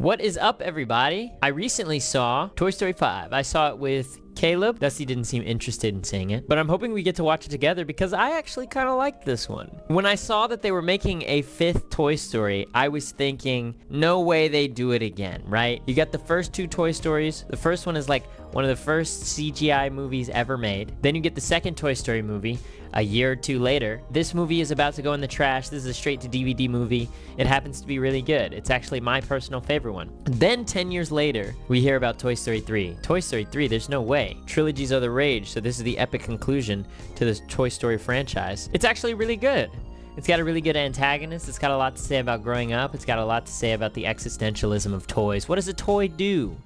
What is up, everybody? I recently saw Toy Story 5. I saw it with Caleb. Dusty didn't seem interested in seeing it, but I'm hoping we get to watch it together because I actually kind of liked this one. When I saw that they were making a 5th Toy Story, I was thinking, no way they do it again, right? You got the first 2 Toy Stories. The first one is like one of the first CGI movies ever made. Then you get the second Toy Story movie a year or 2 later. This movie is about to go in the trash. This is a straight to DVD movie. It happens to be really good. It's actually my personal favorite one. Then 10 years later, we hear about Toy Story 3. Toy Story 3, there's no way. Trilogies are the rage, so this is the epic conclusion to this Toy Story franchise. It's actually really good. It's got a really good antagonist. It's got a lot to say about growing up. It's got a lot to say about the existentialism of toys. What does a toy do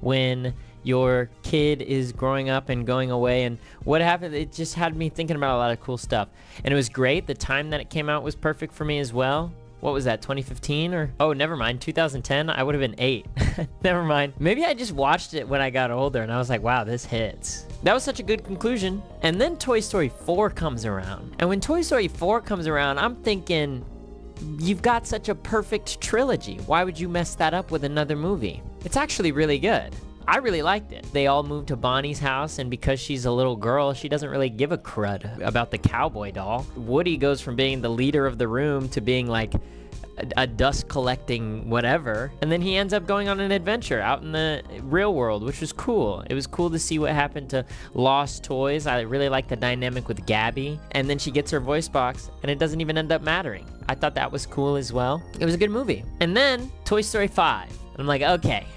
when your kid is growing up and going away, and what happened? It just had me thinking about a lot of cool stuff, and it was great. The time that it came out was perfect for me as well. What was that, 2015 or? Oh, never mind, 2010. I would have been 8. Never mind. Maybe I just watched it when I got older and I was like, wow, this hits. That was such a good conclusion. And then Toy Story 4 comes around. And when Toy Story 4 comes around, I'm thinking, you've got such a perfect trilogy. Why would you mess that up with another movie? It's actually really good. I really liked it. They all moved to Bonnie's house, and because she's a little girl, she doesn't really give a crud about the cowboy doll. Woody goes from being the leader of the room to being like a dust collecting whatever, and then he ends up going on an adventure out in the real world, which was cool. It was cool to see what happened to Lost Toys. I really like the dynamic with Gabby, and then she gets her voice box and it doesn't even end up mattering. I thought that was cool as well. It was a good movie. And then Toy Story 5. I'm like, okay,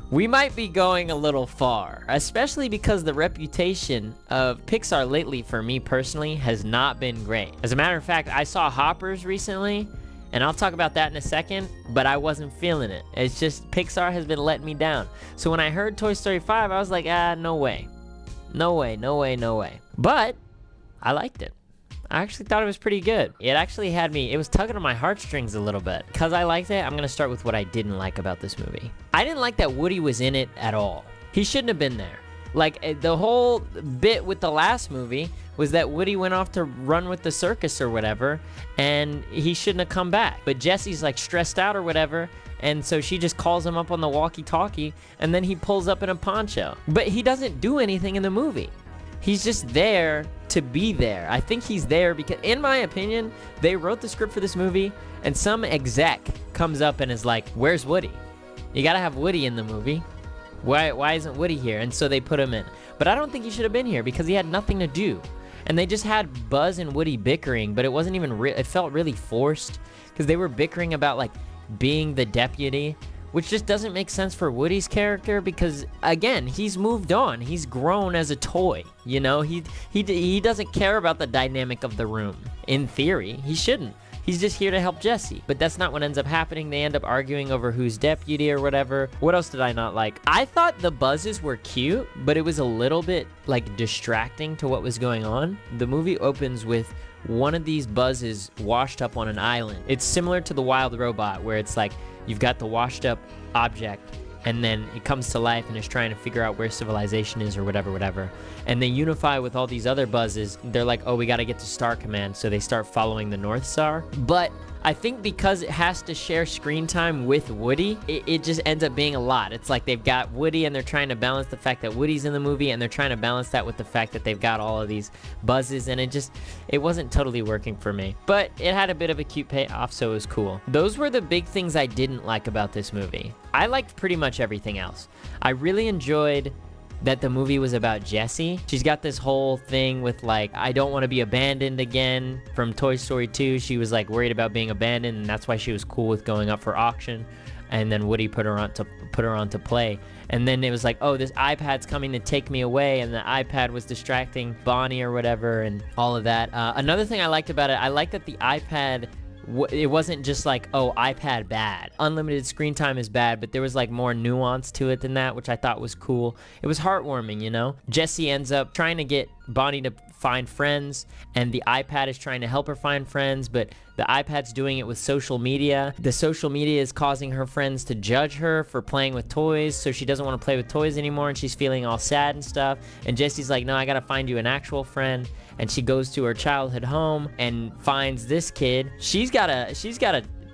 we might be going a little far, especially because the reputation of Pixar lately, for me personally, has not been great. As a matter of fact, I saw Hoppers recently, and I'll talk about that in a second, but I wasn't feeling it. It's just Pixar has been letting me down. So when I heard Toy Story 5, I was like, no way. No way, no way, no way. But I liked it. I actually thought it was pretty good. It actually had me, it was tugging on my heartstrings a little bit. Because I liked it, I'm going to start with what I didn't like about this movie. I didn't like that Woody was in it at all. He shouldn't have been there. Like, the whole bit with the last movie was that Woody went off to run with the circus or whatever, and he shouldn't have come back. But Jesse's like stressed out or whatever, and so she just calls him up on the walkie-talkie, and then he pulls up in a poncho. But he doesn't do anything in the movie. He's just there to be there. I think he's there because, in my opinion, they wrote the script for this movie, and some exec comes up and is like, where's Woody? You gotta have Woody in the movie. Why isn't Woody here? And so they put him in. But I don't think he should have been here because he had nothing to do. And they just had Buzz and Woody bickering, but it wasn't even real. It felt really forced because they were bickering about like being the deputy, which just doesn't make sense for Woody's character because, again, he's moved on. He's grown as a toy, you know? He doesn't care about the dynamic of the room. In theory, he shouldn't. He's just here to help Jesse. But that's not what ends up happening. They end up arguing over who's deputy or whatever. What else did I not like? I thought the buzzes were cute, but it was a little bit like distracting to what was going on. The movie opens with one of these buzzes washed up on an island. It's similar to the Wild Robot, where it's like you've got the washed up object, and then it comes to life and is trying to figure out where civilization is or whatever. And they unify with all these other buzzes. They're like, oh, we got to get to Star Command. So they start following the North Star. But I think because it has to share screen time with Woody, it just ends up being a lot. It's like they've got Woody and they're trying to balance the fact that Woody's in the movie, and they're trying to balance that with the fact that they've got all of these buzzes, and it wasn't totally working for me. But it had a bit of a cute payoff, so it was cool. Those were the big things I didn't like about this movie. I liked pretty much everything else. I really enjoyed that the movie was about Jessie. She's got this whole thing with like, I don't want to be abandoned again. From Toy Story 2, she was like worried about being abandoned, and that's why she was cool with going up for auction. And then Woody put her on to play. And then it was like, oh, this iPad's coming to take me away, and the iPad was distracting Bonnie or whatever, and all of that. Another thing I liked about it, I liked that the iPad, it wasn't just like, oh, iPad bad. Unlimited screen time is bad, but there was like more nuance to it than that, which I thought was cool. It was heartwarming, you know? Jessie ends up trying to get Bonnie to find friends, and the iPad is trying to help her find friends, but the iPad's doing it with social media. The social media is causing her friends to judge her for playing with toys, so she doesn't want to play with toys anymore, and she's feeling all sad and stuff. And Jessie's like, no, I gotta find you an actual friend. And she goes to her childhood home and finds this kid. She's got a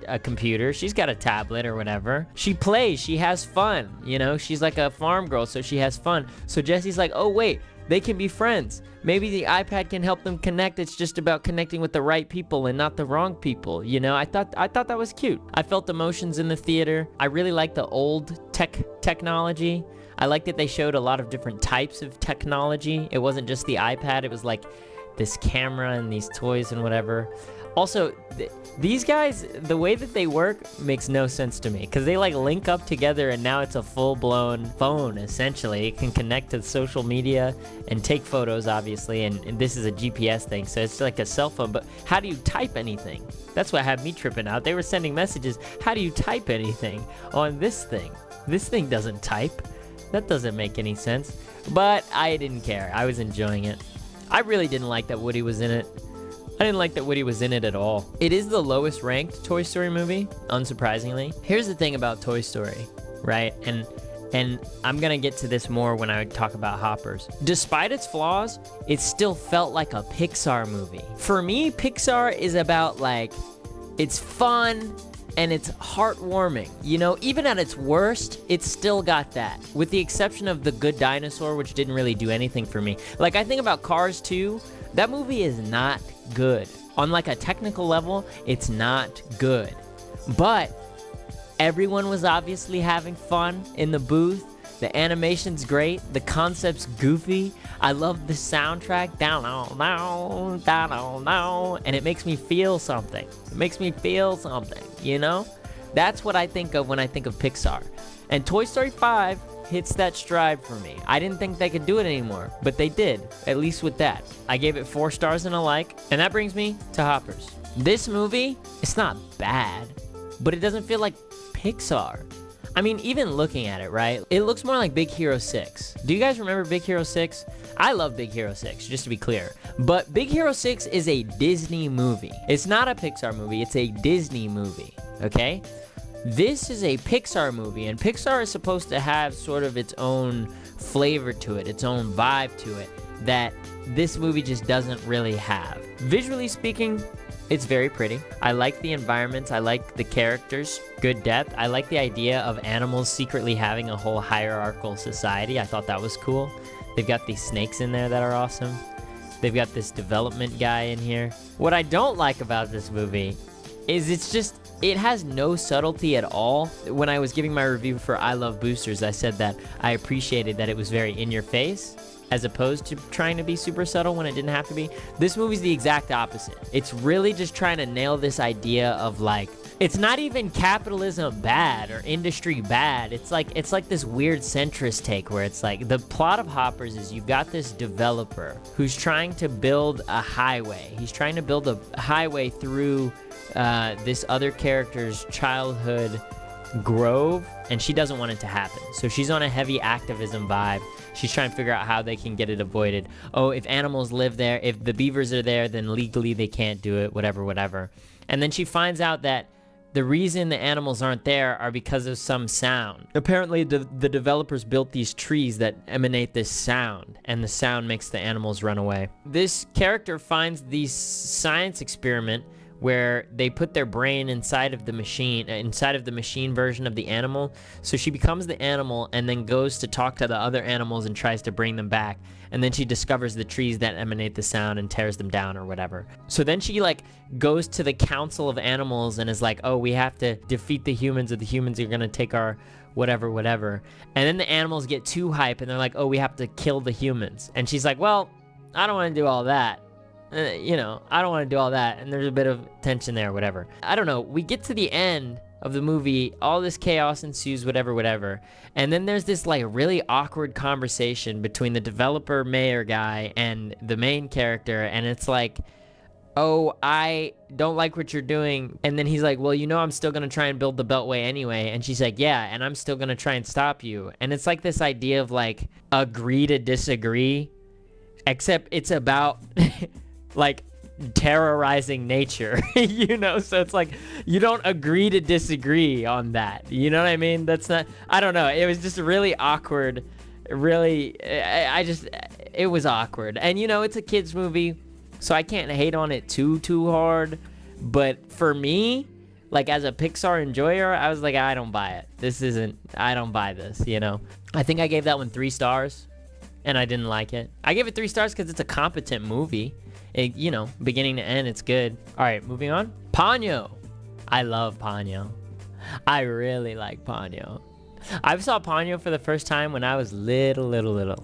a computer. She's got a tablet or whatever. She plays. She has fun. You know, she's like a farm girl, so she has fun. So Jesse's like, oh, wait, they can be friends. Maybe the iPad can help them connect. It's just about connecting with the right people and not the wrong people. You know, I thought that was cute. I felt emotions in the theater. I really liked the old technology. I liked that they showed a lot of different types of technology. It wasn't just the iPad. It was like this camera and these toys and whatever. Also, these guys, the way that they work makes no sense to me, because they like link up together and now it's a full-blown phone, essentially. It can connect to social media and take photos, obviously, and this is a GPS thing, so it's like a cell phone. But how do you type anything? That's what had me tripping out. They were sending messages. How do you type anything on this thing? This thing doesn't type. That doesn't make any sense. But I didn't care. I was enjoying it. I really didn't like that Woody was in it. I didn't like that Woody was in it at all. It is the lowest ranked Toy Story movie, unsurprisingly. Here's the thing about Toy Story, right? And I'm gonna get to this more when I talk about Hoppers. Despite its flaws, it still felt like a Pixar movie. For me, Pixar is about like, it's fun and it's heartwarming. You know, even at its worst, it's still got that. With the exception of The Good Dinosaur, which didn't really do anything for me. Like, I think about Cars 2, that movie is not good. On like a technical level, it's not good. But everyone was obviously having fun in the booth. The animation's great. The concept's goofy. I love the soundtrack. Down, down, down, down. And it makes me feel something. It makes me feel something, you know? That's what I think of when I think of Pixar. And Toy Story 5 hits that stride for me. I didn't think they could do it anymore, but they did, at least with that. I gave it 4 stars and a like, and that brings me to Hoppers. This movie, it's not bad, but it doesn't feel like Pixar. I mean, even looking at it, right? It looks more like Big Hero 6. Do you guys remember Big Hero 6? I love Big Hero 6, just to be clear. But Big Hero 6 is a Disney movie. It's not a Pixar movie, it's a Disney movie, okay? This is a Pixar movie, and Pixar is supposed to have sort of its own flavor to it, its own vibe to it, that this movie just doesn't really have. Visually speaking, it's very pretty. I like the environments, I like the characters, good depth. I like the idea of animals secretly having a whole hierarchical society. I thought that was cool. They've got these snakes in there that are awesome. They've got this development guy in here. What I don't like about this movie is it has no subtlety at all. When I was giving my review for I Love Boosters, I said that I appreciated that it was very in your face, as opposed to trying to be super subtle when it didn't have to be. This movie's the exact opposite. It's really just trying to nail this idea of like, it's not even capitalism bad or industry bad. It's like this weird centrist take where it's like, the plot of Hoppers is you've got this developer who's trying to build a highway. He's trying to build a highway through this other character's childhood grove, and she doesn't want it to happen. So she's on a heavy activism vibe. She's trying to figure out how they can get it avoided. Oh, if animals live there, if the beavers are there, then legally they can't do it, whatever. And then she finds out that the reason the animals aren't there are because of some sound. Apparently, the developers built these trees that emanate this sound, and the sound makes the animals run away. This character finds the science experiment where they put their brain inside of the machine version of the animal. So she becomes the animal and then goes to talk to the other animals and tries to bring them back. And then she discovers the trees that emanate the sound and tears them down or whatever. So then she like goes to the council of animals and is like, oh, we have to defeat the humans, or the humans are gonna take our whatever. And then the animals get too hype and they're like, oh, we have to kill the humans. And she's like, well, I don't want to do all that. You know, I don't want to do all that, and there's a bit of tension there, whatever. I don't know, we get to the end of the movie, all this chaos ensues, whatever, and then there's this like really awkward conversation between the developer mayor guy and the main character, and it's like, oh, I don't like what you're doing, and then he's like, well, you know, I'm still gonna try and build the Beltway anyway, and she's like, yeah, and I'm still gonna try and stop you. And it's like this idea of like, agree to disagree, except it's about like terrorizing nature, you know? So it's like, you don't agree to disagree on that, you know what I mean? That's not, I don't know, it was just really awkward, really, it was awkward. And you know, it's a kid's movie, so I can't hate on it too hard, but for me, like as a Pixar enjoyer, I was like, I don't buy it. I don't buy this, you know? I think I gave that one 3 stars and I didn't like it. I gave it 3 stars because it's a competent movie. It, you know, beginning to end, it's good. All right, moving on. Ponyo. I love Ponyo. I really like Ponyo. I saw Ponyo for the first time when I was little.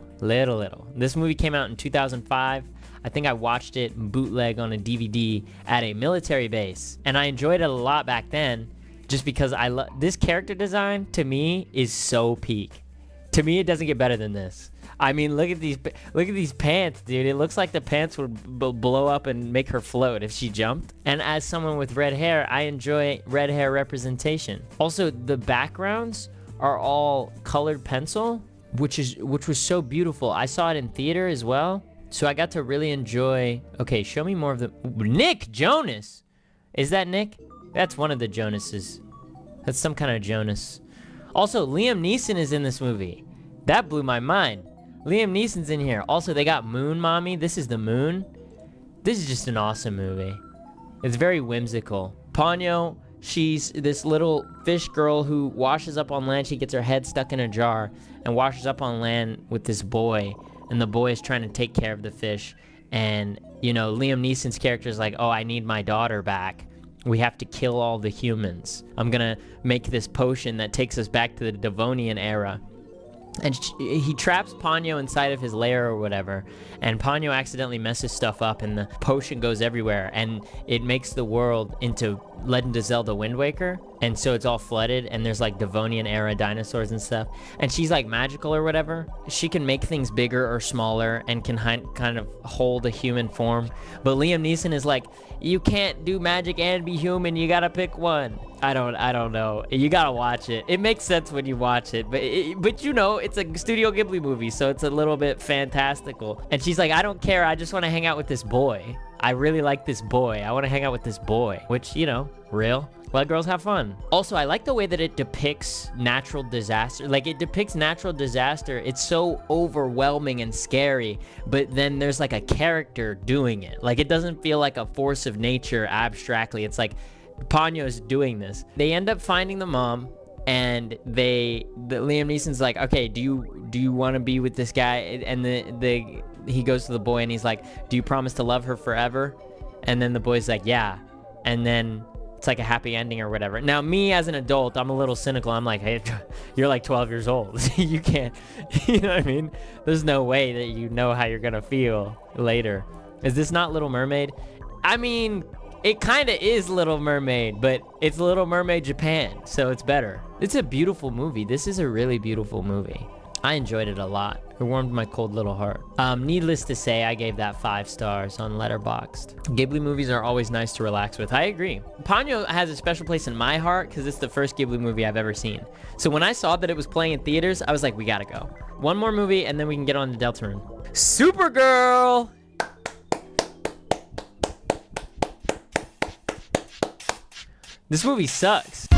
This movie came out in 2005. I think I watched it bootleg on a DVD at a military base, and I enjoyed it a lot back then just because I love this character design. To me is so peak. To me, it doesn't get better than this. I mean, look at these pants, dude. It looks like the pants would blow up and make her float if she jumped. And as someone with red hair, I enjoy red hair representation. Also, the backgrounds are all colored pencil, which was so beautiful. I saw it in theater as well, so I got to really enjoy. Okay, show me more of the Nick Jonas. Is that Nick? That's one of the Jonases. That's some kind of Jonas. Also, Liam Neeson is in this movie. That blew my mind. Liam Neeson's in here. Also, they got Moon Mommy. This is the moon. This is just an awesome movie. It's very whimsical. Ponyo, she's this little fish girl who washes up on land. She gets her head stuck in a jar and washes up on land with this boy. And the boy is trying to take care of the fish. And, you know, Liam Neeson's character is like, oh, I need my daughter back. We have to kill all the humans. I'm gonna make this potion that takes us back to the Devonian era. And he traps Ponyo inside of his lair or whatever, and Ponyo accidentally messes stuff up and the potion goes everywhere, and it makes the world into Legend of Zelda Wind Waker, and so it's all flooded, and there's like Devonian era dinosaurs and stuff, and she's like magical or whatever. She can make things bigger or smaller and can kind of hold a human form, but Liam Neeson is like, you can't do magic and be human, you gotta pick one. I don't know. You gotta watch it. It makes sense when you watch it, but you know, it's a Studio Ghibli movie, so it's a little bit fantastical. And she's like, I don't care. I just want to hang out with this boy. I really like this boy. I want to hang out with this boy, which, you know, real. Let girls have fun. Also, I like the way that it depicts natural disaster. Like, it depicts natural disaster. It's so overwhelming and scary, but then there's like a character doing it. Like, it doesn't feel like a force of nature abstractly. It's like Ponyo's doing this. They end up finding the mom, and Liam Neeson's like, okay, do you want to be with this guy? And he goes to the boy and he's like, do you promise to love her forever? And then the boy's like, yeah. And then it's like a happy ending or whatever. Now, me as an adult, I'm a little cynical. I'm like, hey, you're like 12 years old. You can't, you know what I mean? There's no way that you know how you're gonna feel later. Is this not Little Mermaid? I mean, it kind of is Little Mermaid, but it's Little Mermaid Japan, so it's better. It's a beautiful movie. This is a really beautiful movie. I enjoyed it a lot. It warmed my cold little heart. Needless to say, I gave that 5 stars on Letterboxd. Ghibli movies are always nice to relax with. I agree. Ponyo has a special place in my heart because it's the first Ghibli movie I've ever seen. So when I saw that it was playing in theaters, I was like, we gotta go. One more movie and then we can get on to Deltarune. Supergirl! This movie sucks.